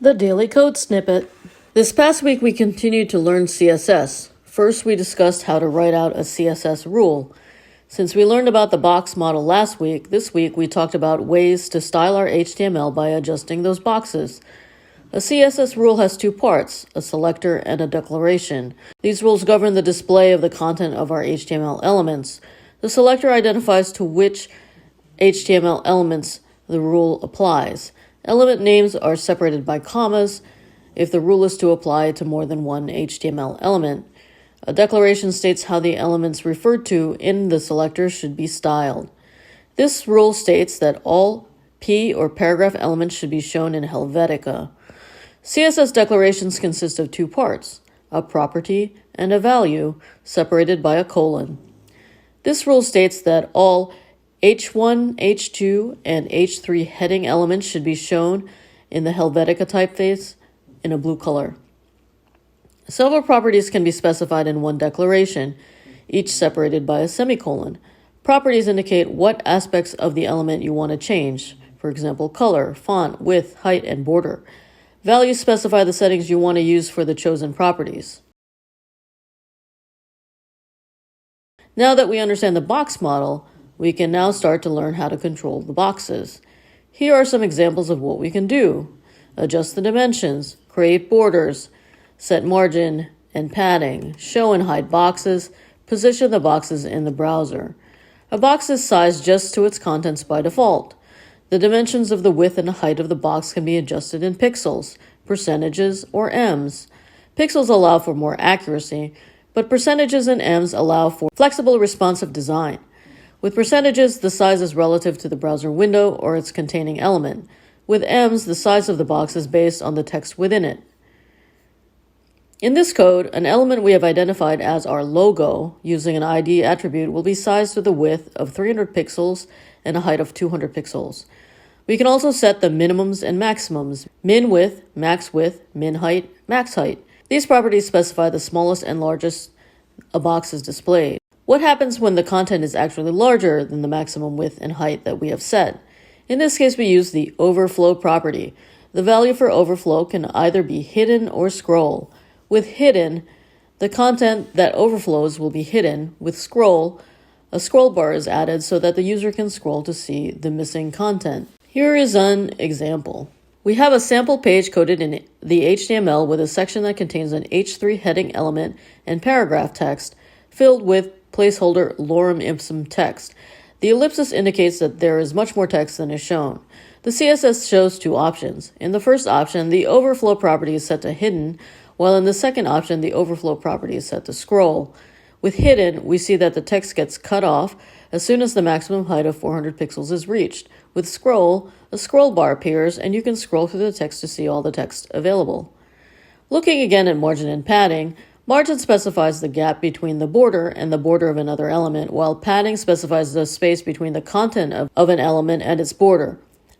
The Daily Code Snippet. This past week we continued to learn CSS. First we discussed how to write out a CSS rule. Since we learned about the box model last week, this week we talked about ways to style our HTML by adjusting those boxes. A CSS rule has two parts, a selector and a declaration. These rules govern the display of the content of our HTML elements. The selector identifies to which HTML elements the rule applies. Element names are separated by commas if the rule is to apply to more than one HTML element. A declaration states how the elements referred to in the selector should be styled. This rule states that all P or paragraph elements should be shown in Helvetica. CSS declarations consist of two parts, a property and a value, separated by a colon. This rule states that all H1, H2, and H3 heading elements should be shown in the Helvetica typeface in a blue color. Several properties can be specified in one declaration, each separated by a semicolon. Properties indicate what aspects of the element you want to change, for example, color, font, width, height, and border. Values specify the settings you want to use for the chosen properties. Now that we understand the box model, we can now start to learn how to control the boxes. Here are some examples of what we can do. Adjust the dimensions, create borders, set margin and padding, show and hide boxes, position the boxes in the browser. A box is sized just to its contents by default. The dimensions of the width and height of the box can be adjusted in pixels, percentages, or ems. Pixels allow for more accuracy, but percentages and ems allow for flexible responsive design. With percentages, the size is relative to the browser window or its containing element. With ems, the size of the box is based on the text within it. In this code, an element we have identified as our logo using an ID attribute will be sized with a width of 300 pixels and a height of 200 pixels. We can also set the minimums and maximums, min width, max height, max height. These properties specify the smallest and largest a box is displayed. What happens when the content is actually larger than the maximum width and height that we have set? In this case, we use the overflow property. The value for overflow can either be hidden or scroll. With hidden, the content that overflows will be hidden. With scroll, a scroll bar is added so that the user can scroll to see the missing content. Here is an example. We have a sample page coded in the HTML with a section that contains an H3 heading element and paragraph text filled with placeholder lorem ipsum text. The ellipsis indicates that there is much more text than is shown. The CSS shows two options. In the first option, the overflow property is set to hidden, while in the second option, the overflow property is set to scroll. With hidden, we see that the text gets cut off as soon as the maximum height of 400 pixels is reached. With scroll, a scroll bar appears and you can scroll through the text to see all the text available. Looking again at margin and padding, margin specifies the gap between the border and the border of another element, while padding specifies the space between the content of an element and its border.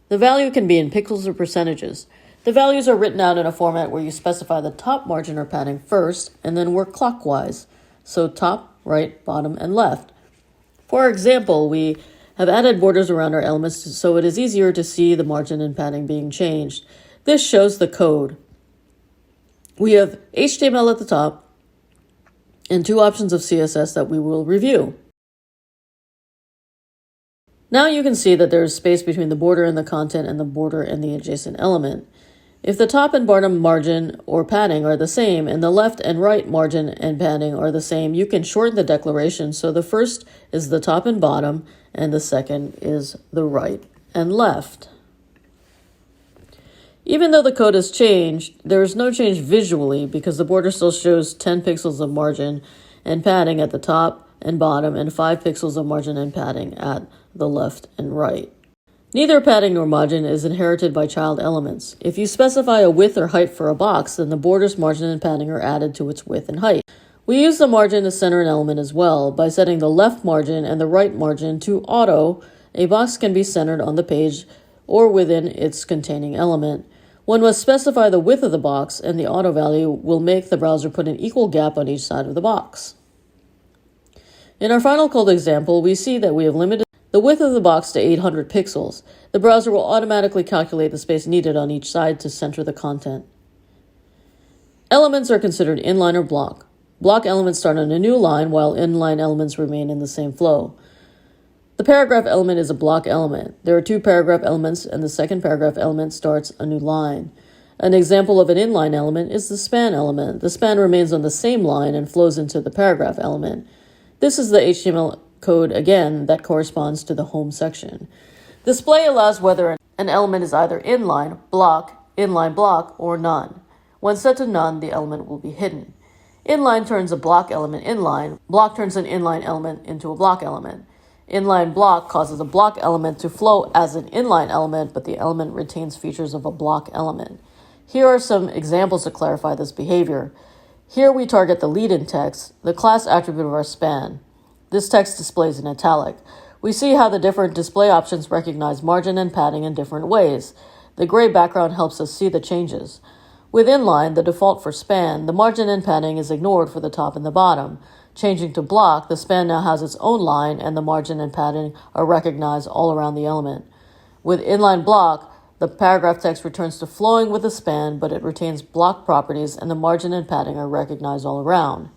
The value can be in pixels or percentages. The values are written out in a format where you specify the top margin or padding first and then work clockwise, so top, right, bottom, and left. For our example, we have added borders around our elements so it is easier to see the margin and padding being changed. This shows the code. We have HTML at the top and two options of CSS that we will review. Now you can see that there is space between the border and the content and the border and the adjacent element. If the top and bottom margin or padding are the same and the left and right margin and padding are the same, you can shorten the declaration so the first is the top and bottom and the second is the right and left. Even though the code has changed, there is no change visually because the border still shows 10 pixels of margin and padding at the top and bottom and 5 pixels of margin and padding at the left and right. Neither padding nor margin is inherited by child elements. If you specify a width or height for a box, then the border's margin and padding are added to its width and height. We use the margin to center an element as well. By setting the left margin and the right margin to auto, a box can be centered on the page or within its containing element. One must specify the width of the box, and the auto value will make the browser put an equal gap on each side of the box. In our final code example, we see that we have limited the width of the box to 800 pixels. The browser will automatically calculate the space needed on each side to center the content. Elements are considered inline or block. Block elements start on a new line, while inline elements remain in the same flow. The paragraph element is a block element. There are two paragraph elements, and the second paragraph element starts a new line. An example of an inline element is the span element. The span remains on the same line and flows into the paragraph element. This is the HTML code, again, that corresponds to the home section. Display allows whether an element is either inline block, or none. When set to none, the element will be hidden. Inline turns a block element inline. Block turns an inline element into a block element. Inline block causes a block element to flow as an inline element, but the element retains features of a block element. Here are some examples to clarify this behavior. Here we target the lead-in text, the class attribute of our span. This text displays in italic. We see how the different display options recognize margin and padding in different ways. The gray background helps us see the changes. With inline, the default for span, the margin and padding is ignored for the top and the bottom. Changing to block, the span now has its own line and the margin and padding are recognized all around the element. With inline block, the paragraph text returns to flowing with the span, but it retains block properties and the margin and padding are recognized all around.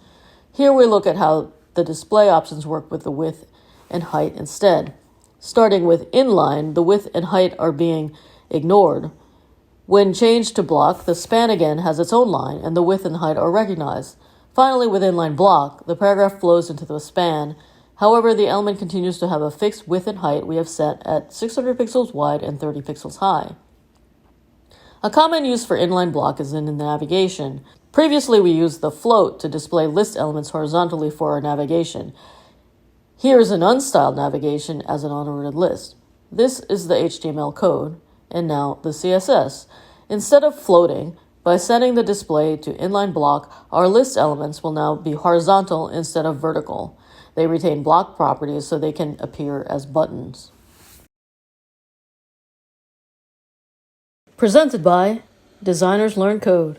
Here we look at how the display options work with the width and height instead. Starting with inline, the width and height are being ignored. When changed to block, the span again has its own line and the width and height are recognized. Finally, with inline block, the paragraph flows into the span. However, the element continues to have a fixed width and height we have set at 600 pixels wide and 30 pixels high. A common use for inline block is in the navigation. Previously, we used the float to display list elements horizontally for our navigation. Here is an unstyled navigation as an unordered list. This is the HTML code, and now the CSS. Instead of floating, by setting the display to inline block, our list elements will now be horizontal instead of vertical. They retain block properties so they can appear as buttons. Presented by Designers Learn Code.